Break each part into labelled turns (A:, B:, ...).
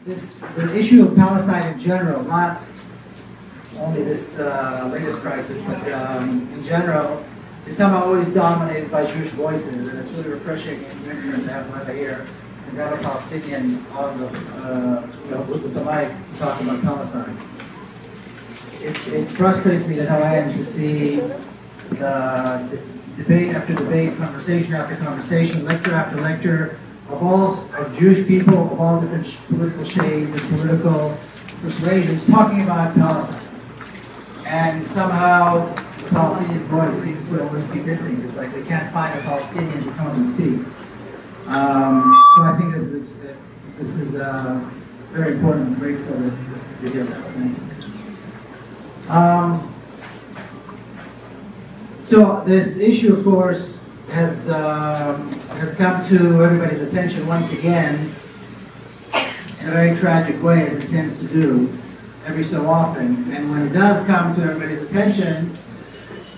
A: the issue of Palestine in general, not only this latest crisis, but in general, is somehow always dominated by Jewish voices, and it's really refreshing and excellent to have Leva here and to have a Palestinian on the with the mic to talk about Palestine. It frustrates me to no end to see debate after debate, conversation after conversation, lecture after lecture of Jewish people of all different political shades and political persuasions talking about Palestine. And somehow the Palestinian voice seems to always be missing. It's like they can't find a Palestinian to come and speak. So I think this is very important and grateful to hear that. Thanks. So this issue, of course, has come to everybody's attention once again in a very tragic way, as it tends to do every so often. And when it does come to everybody's attention,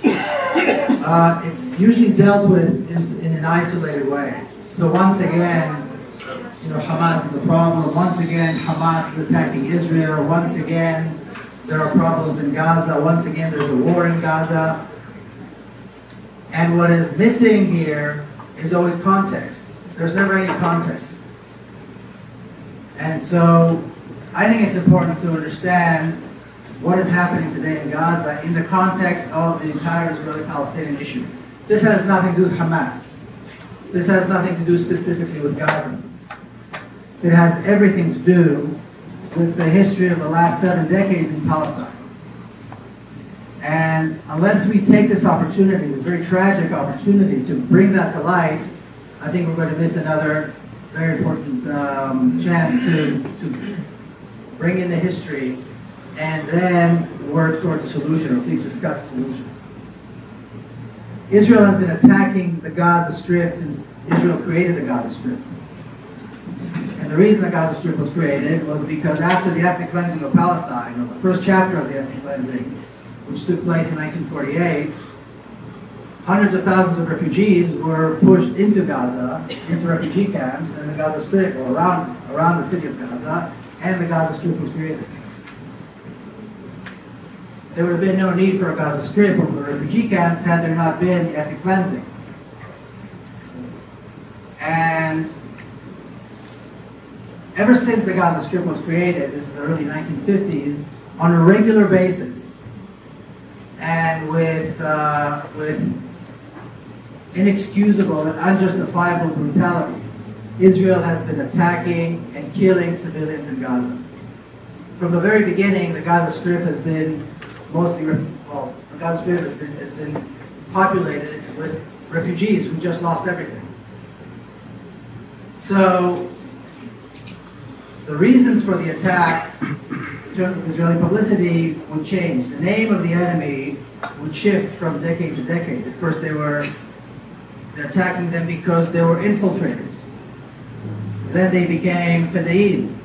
A: it's usually dealt with in an isolated way. So once again, Hamas is the problem. Once again, Hamas is attacking Israel. Once again, there are problems in Gaza. Once again, there's a war in Gaza. And what is missing here is always context. There's never any context. And so I think it's important to understand what is happening today in Gaza in the context of the entire Israeli-Palestinian issue. This has nothing to do with Hamas. This has nothing to do specifically with Gaza. It has everything to do with the history of the last 7 decades in Palestine. And unless we take this opportunity, this very tragic opportunity, to bring that to light, I think we're going to miss another very important chance to bring in the history and then work towards a solution, or at least discuss a solution. Israel has been attacking the Gaza Strip since Israel created the Gaza Strip. And the reason the Gaza Strip was created was because after the ethnic cleansing of Palestine, or the first chapter of the ethnic cleansing, which took place in 1948, hundreds of thousands of refugees were pushed into Gaza, into refugee camps, and the Gaza Strip, or around the city of Gaza, and the Gaza Strip was created. There would have been no need for a Gaza Strip or for refugee camps had there not been the ethnic cleansing. And ever since the Gaza Strip was created, this is the early 1950s, on a regular basis, and with inexcusable and unjustifiable brutality, Israel has been attacking and killing civilians in Gaza. From the very beginning, the Gaza Strip has been the Gaza Strip has been populated with refugees who just lost everything. So the reasons for the attack, in terms of Israeli publicity, would change. The name of the enemy would shift from decade to decade. At first they're attacking them because they were infiltrators. Then they became Fedayeen.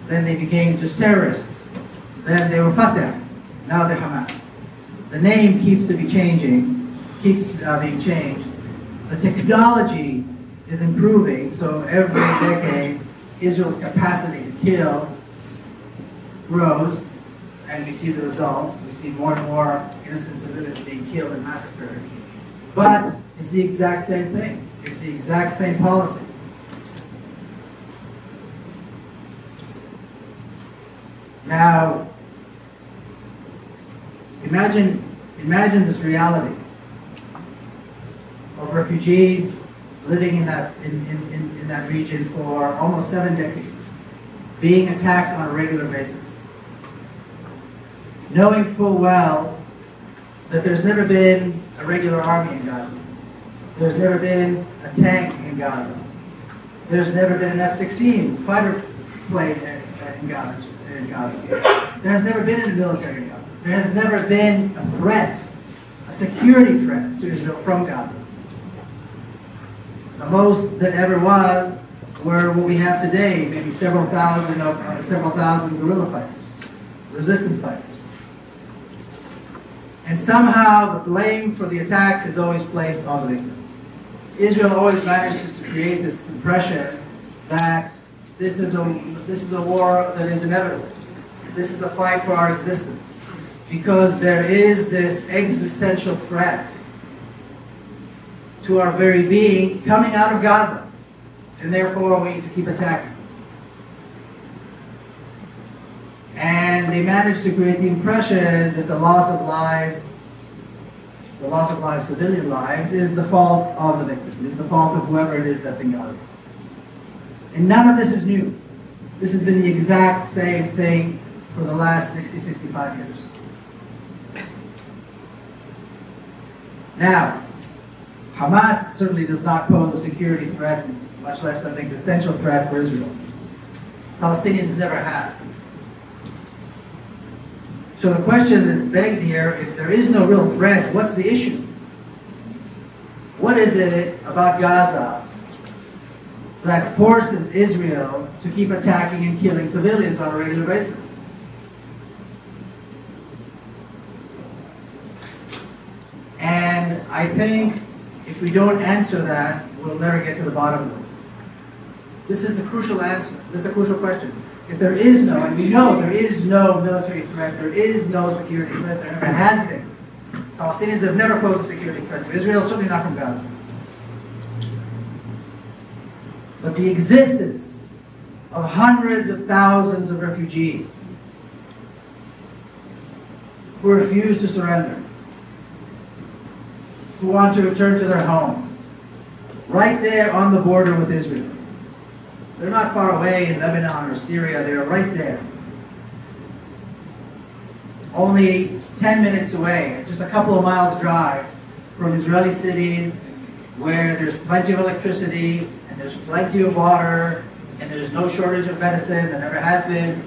A: Then they became just terrorists. Then they were Fatah. Now they're Hamas. The name keeps being changed. The technology is improving, so every decade Israel's capacity to kill grows, and we see the results. We see more and more innocent civilians being killed and massacred. But it's the exact same thing. It's the exact same policy. Now, imagine this reality of refugees living in that region for almost 7 decades, being attacked on a regular basis, knowing full well that there's never been a regular army in Gaza. There's never been a tank in Gaza. There's never been an F-16 fighter plane in Gaza. There has never been a military in Gaza. There has never been a threat, a security threat to Israel from Gaza. The most that ever was were what we have today, maybe several thousand guerrilla fighters, resistance fighters. And somehow the blame for the attacks is always placed on the victims. Israel always manages to create this impression that this is a war that is inevitable. This is a fight for our existence. Because there is this existential threat to our very being coming out of Gaza. And therefore we need to keep attacking. And they managed to create the impression that the loss of lives, civilian lives, is the fault of the victim, is the fault of whoever it is that's in Gaza. And none of this is new. This has been the exact same thing for the last 60, 65 years. Now, Hamas certainly does not pose a security threat, much less an existential threat for Israel. Palestinians never have. So the question that's begged here, if there is no real threat, what's the issue? What is it about Gaza that forces Israel to keep attacking and killing civilians on a regular basis? And I think if we don't answer that, we'll never get to the bottom of this. This is the crucial answer. This is the crucial question. If there is no, and we know there is no military threat, there is no security threat, there never has been. Palestinians have never posed a security threat to Israel, certainly not from Gaza. But the existence of hundreds of thousands of refugees who refuse to surrender, who want to return to their homes, right there on the border with Israel. They're not far away in Lebanon or Syria, they are right there. Only 10 minutes away, just a couple of miles drive from Israeli cities where there's plenty of electricity, and there's plenty of water, and there's no shortage of medicine, there never has been,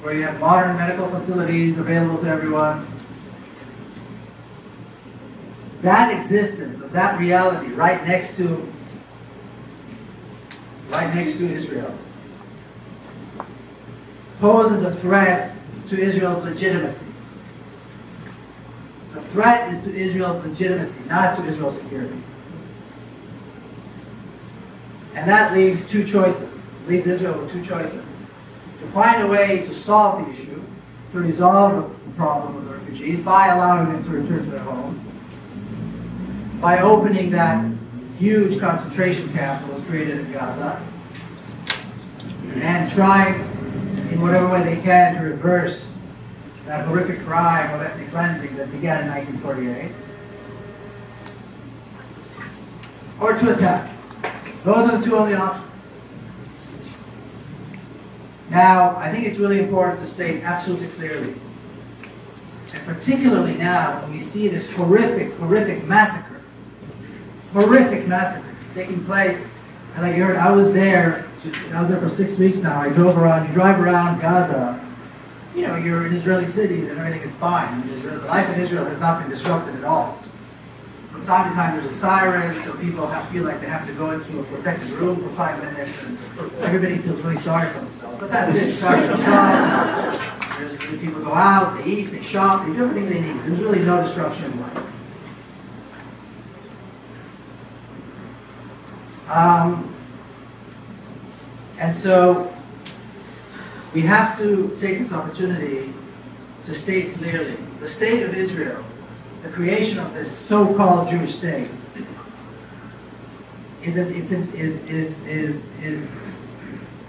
A: where you have modern medical facilities available to everyone. That existence of that reality right next to Israel poses a threat to Israel's legitimacy. The threat is to Israel's legitimacy, not to Israel's security. And that leaves two choices. It leaves Israel with two choices. To find a way to solve the issue, to resolve the problem of the refugees by allowing them to return to their homes, by opening that huge concentration camp that was created in Gaza, and trying in whatever way they can to reverse that horrific crime of ethnic cleansing that began in 1948, or to attack. Those are the two only options. Now, I think it's really important to state absolutely clearly, and particularly now when we see this horrific massacre taking place. And like you heard, I was there for 6 weeks now. I drove around. You drive around Gaza, you know, you're in Israeli cities and everything is fine. I mean, life in Israel has not been disrupted at all. From time to time there's a siren, so people feel like they have to go into a protected room for 5 minutes, and everybody feels really sorry for themselves. But that's it. Sorry for themselves. People go out, they eat, they shop, they do everything they need. There's really no disruption in life. And so we have to take this opportunity to state clearly the state of Israel, the creation of this so-called Jewish state,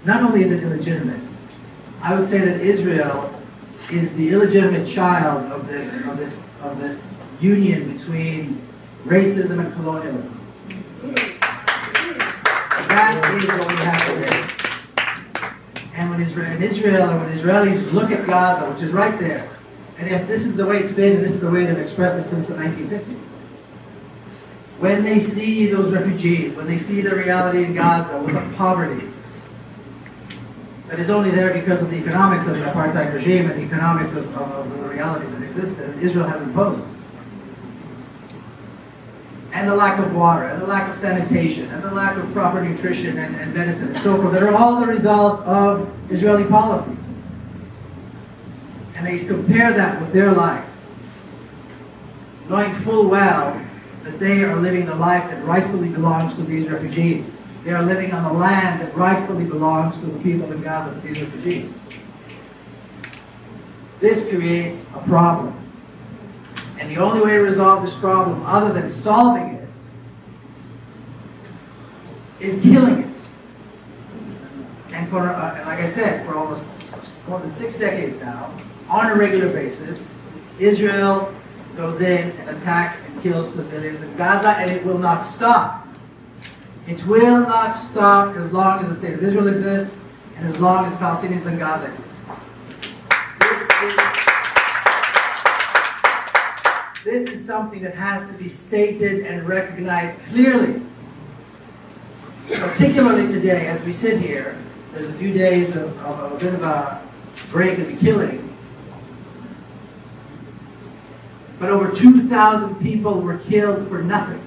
A: not only is it illegitimate, I would say that Israel is the illegitimate child of this union between racism and colonialism. That is what we have today. And when Israelis look at Gaza, which is right there, and if this is the way it's been, and this is the way they've expressed it since the 1950s, when they see those refugees, when they see the reality in Gaza with the poverty that is only there because of the economics of the apartheid regime and the economics of the reality that exists that Israel has imposed, and the lack of water, and the lack of sanitation, and the lack of proper nutrition and medicine, and so forth, that are all the result of Israeli policies. And they compare that with their life, knowing full well that they are living the life that rightfully belongs to these refugees. They are living on the land that rightfully belongs to the people in Gaza, to these refugees. This creates a problem. And the only way to resolve this problem, other than solving it, is killing it. And for, like I said, for almost more than 6 decades now, on a regular basis, Israel goes in and attacks and kills civilians in Gaza, and it will not stop. It will not stop as long as the state of Israel exists, and as long as Palestinians in Gaza exist. This is something that has to be stated and recognized clearly. Particularly today, as we sit here, there's a few days of a bit of a break in the killing. But over 2,000 people were killed for nothing.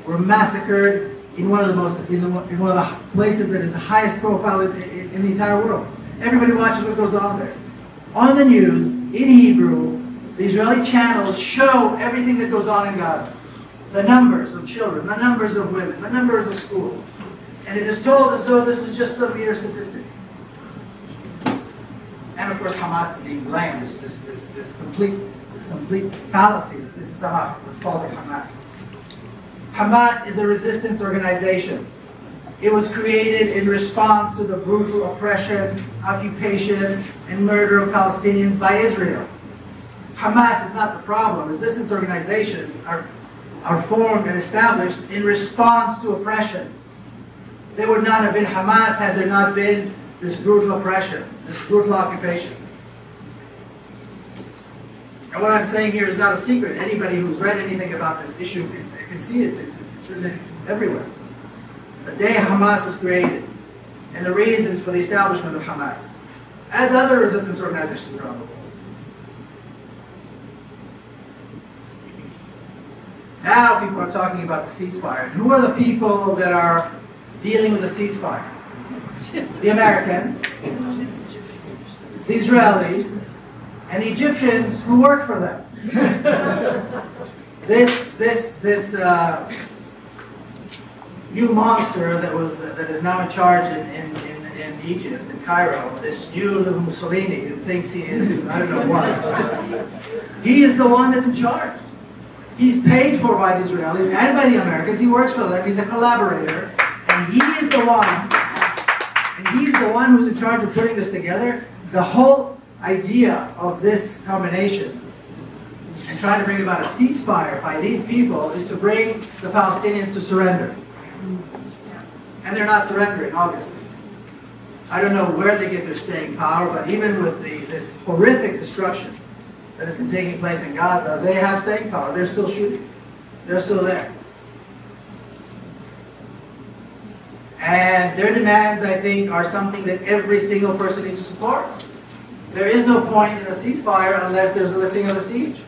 A: Were massacred in one of the places that is the highest profile in the entire world. Everybody watches what goes on there. On the news, in Hebrew, the Israeli channels show everything that goes on in Gaza. The numbers of children, the numbers of women, the numbers of schools. And it is told as though this is just some mere statistic. And of course Hamas is being blamed, this complete fallacy that this is somehow the fault of Hamas. Hamas is a resistance organization. It was created in response to the brutal oppression, occupation, and murder of Palestinians by Israel. Hamas is not the problem. Resistance organizations are formed and established in response to oppression. They would not have been Hamas had there not been this brutal oppression, this brutal occupation. And what I'm saying here is not a secret. Anybody who's read anything about this issue can see it. It's written everywhere. The day Hamas was created, and the reasons for the establishment of Hamas, as other resistance organizations around the world. Now people are talking about the ceasefire. And who are the people that are dealing with the ceasefire? The Americans, the Israelis, and the Egyptians who work for them. This new monster that is now in charge in Egypt, in Cairo, this new little Mussolini who thinks he is, I don't know what. He is the one that's in charge. He's paid for by the Israelis and by the Americans. He works for them. He's a collaborator. And he is the one who's in charge of putting this together. The whole idea of this combination and trying to bring about a ceasefire by these people is to bring the Palestinians to surrender. And they're not surrendering, obviously. I don't know where they get their staying power, but even with this horrific destruction that has been taking place in Gaza, they have staying power. They're still shooting. They're still there. And their demands, I think, are something that every single person needs to support. There is no point in a ceasefire unless there's a lifting of the siege.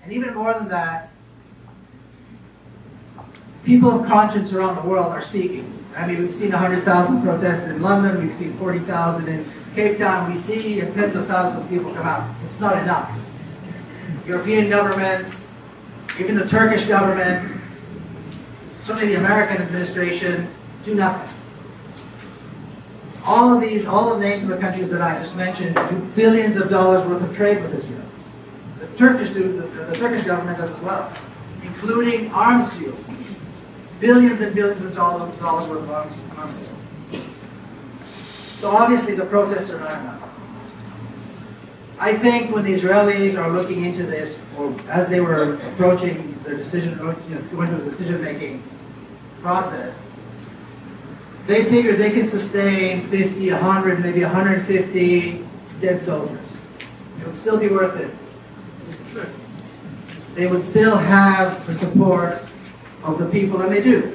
A: And even more than that, people of conscience around the world are speaking. I mean, we've seen 100,000 protests in London, we've seen 40,000 in Cape Town, we see tens of thousands of people come out. It's not enough. European governments, even the Turkish government, certainly the American administration, do nothing. All the names of the countries that I just mentioned do billions of dollars worth of trade with Israel. The Turkish government does as well, including arms deals. Billions and billions of dollars worth of arms sales. So obviously the protests are not enough. I think when the Israelis are looking into this, or as they were approaching their decision, going through the decision-making process, they figured they can sustain 50, 100, maybe 150 dead soldiers. It would still be worth it. They would still have the support of the people, and they do.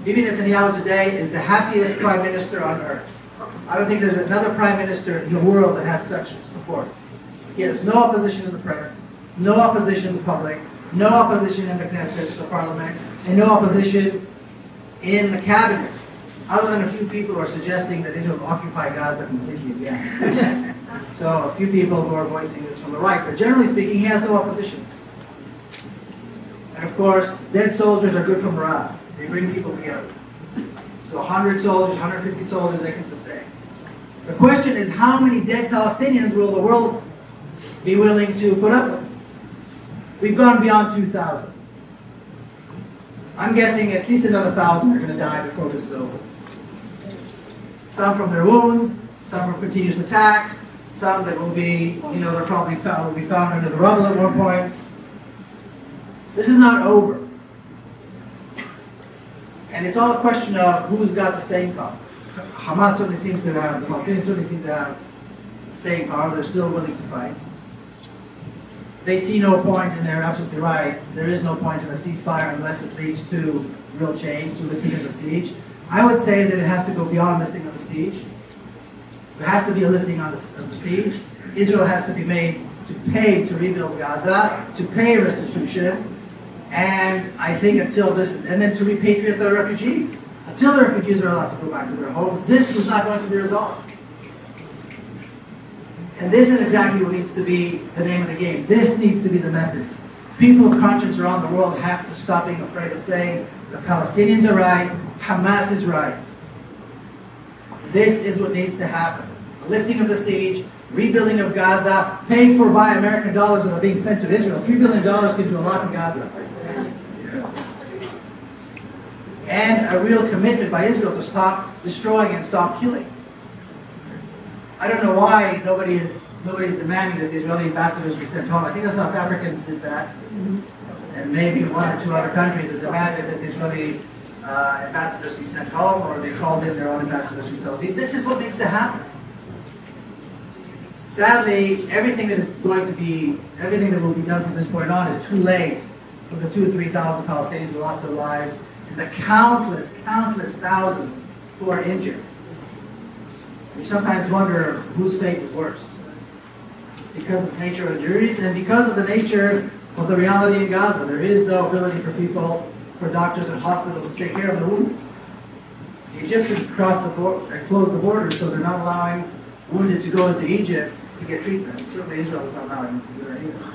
A: Bibi Netanyahu today is the happiest prime minister on earth. I don't think there's another prime minister in the world that has such support. He has no opposition in the press, no opposition in the public, no opposition in the Knesset, the parliament, and no opposition in the cabinet, other than a few people who are suggesting that Israel will occupy Gaza completely again. So a few people who are voicing this from the right, but generally speaking, he has no opposition. And of course, dead soldiers are good for morale. They bring people together. So 100 soldiers, 150 soldiers, they can sustain. The question is, how many dead Palestinians will the world be willing to put up with? We've gone beyond 2,000. I'm guessing at least another 1,000 are going to die before this is over. Some from their wounds, some from continuous attacks, some that will be, they're probably will be found under the rubble at one point. This is not over. And it's all a question of who's got the staying power. Hamas certainly seems to have, the Palestinians certainly seem to have staying power. They're still willing to fight. They see no point, and they're absolutely right, there is no point in a ceasefire unless it leads to real change, to lifting of the siege. I would say that it has to go beyond lifting of the siege. There has to be a lifting of the siege. Israel has to be made to pay to rebuild Gaza, to pay restitution, and I think until this, and then to repatriate the refugees. Until the refugees are allowed to go back to their homes, this was not going to be resolved. And this is exactly what needs to be the name of the game. This needs to be the message. People of conscience around the world have to stop being afraid of saying the Palestinians are right, Hamas is right. This is what needs to happen. Lifting of the siege, rebuilding of Gaza, paid for by American dollars that are being sent to Israel. $3 billion can do a lot in Gaza. And a real commitment by Israel to stop destroying and stop killing. I don't know why nobody's demanding that the Israeli ambassadors be sent home. I think the South Africans did that. And maybe one or two other countries have demanded that the Israeli ambassadors be sent home, or they called in their own ambassadors from Tel Aviv. This is what needs to happen. Sadly, everything that will be done from this point on is too late for the 2,000 or 3,000 Palestinians who lost their lives, and the countless thousands who are injured. You sometimes wonder whose fate is worse, because of the nature of injuries and because of the nature of the reality in Gaza. There is no ability for people, for doctors and hospitals to take care of the wounded. The Egyptians crossed the border and closed the border, so they're not allowing wounded to go into Egypt to get treatment. Certainly Israel is not allowing them to do that either.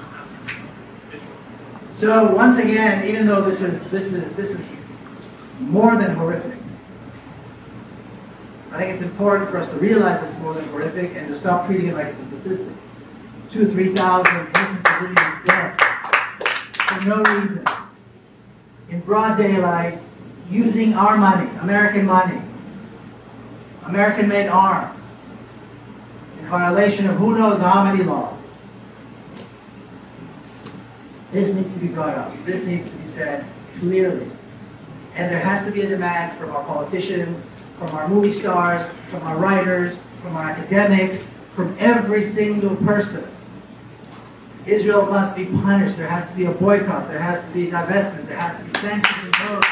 A: So once again, even though this is more than horrific, I think it's important for us to realize this is more than horrific and to stop treating it like it's a statistic. 2,000 or 3,000 innocent civilians dead for no reason, in broad daylight, using our money, American-made arms, in violation of who knows how many laws. This needs to be brought up. This needs to be said clearly. And there has to be a demand from our politicians, from our movie stars, from our writers, from our academics, from every single person. Israel must be punished. There has to be a boycott. There has to be divestment. There has to be sanctions imposed.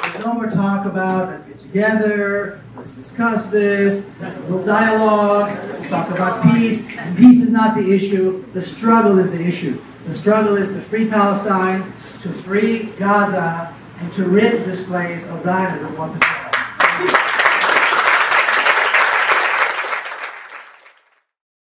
A: There's no more talk about, let's get together, let's discuss this, let's have a little dialogue, let's talk about peace. And peace is not the issue. The struggle is the issue. The struggle is to free Palestine, to free Gaza, and to rid this place of Zionism once and for all.